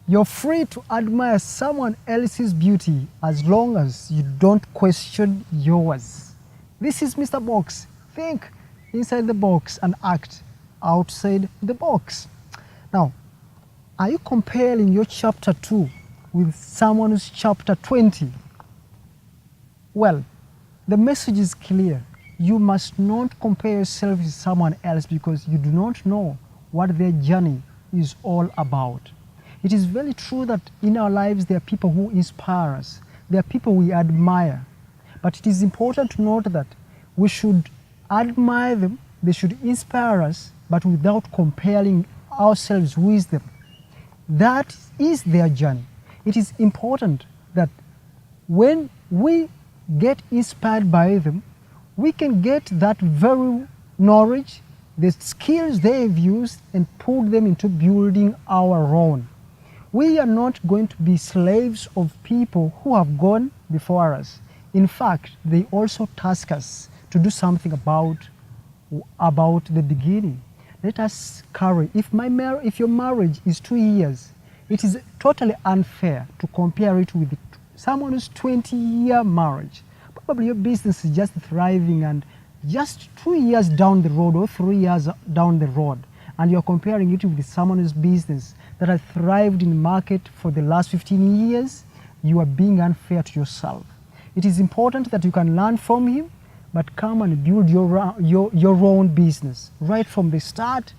You're free to admire someone else's beauty as long as you don't question yours. This is Mr. Box. Think inside the box and act outside the box. Now, are you comparing your chapter 2 with someone's chapter 20? Well, the message is clear. You must not compare yourself with someone else because you do not know what their journey is all about. It is very true that in our lives there are people who inspire us. There are people we admire. But it is important to note that we should admire them, they should inspire us, but without comparing ourselves with them. That is their journey. It is important that when we get inspired by them, we can get that very knowledge, the skills they've used, and put them into building our own. We are not going to be slaves of people who have gone before us. In fact, they also task us to do something about the beginning. Let us carry. If your marriage is 2 years, it is totally unfair to compare it with someone's 20-year marriage. Probably your business is just thriving and just 2 years down the road or 3 years down the road, and you're comparing it with someone's business that has thrived in the market for the last 15 years, you are being unfair to yourself. It is important that you can learn from him, but come and build your own business right from the start.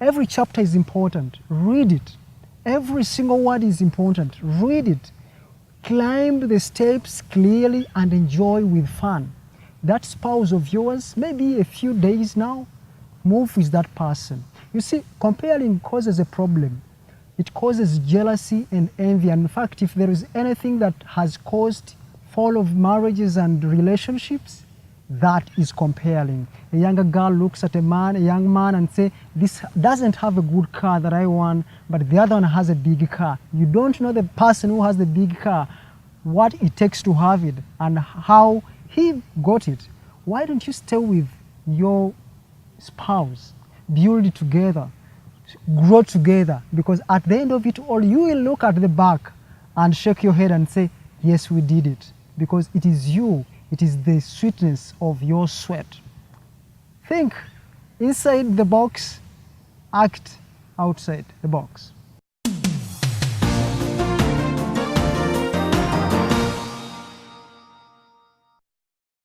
Every chapter is important. Read it. Every single word is important. Read it. Climb the steps clearly and enjoy with fun. That spouse of yours, maybe a few days now, move with that person. You see, comparing causes a problem. It causes jealousy and envy. And in fact, if there is anything that has caused fall of marriages and relationships, that is comparing. A younger girl looks at a young man and say, this doesn't have a good car that I want, but the other one has a big car. You don't know the person who has the big car, what it takes to have it and how he got it. Why don't you stay with your spouse, build it together, grow together? Because at the end of it all, you will look at the back and shake your head and say, yes, we did it. Because it is you. It is the sweetness of your sweat. Think inside the box, act outside the box.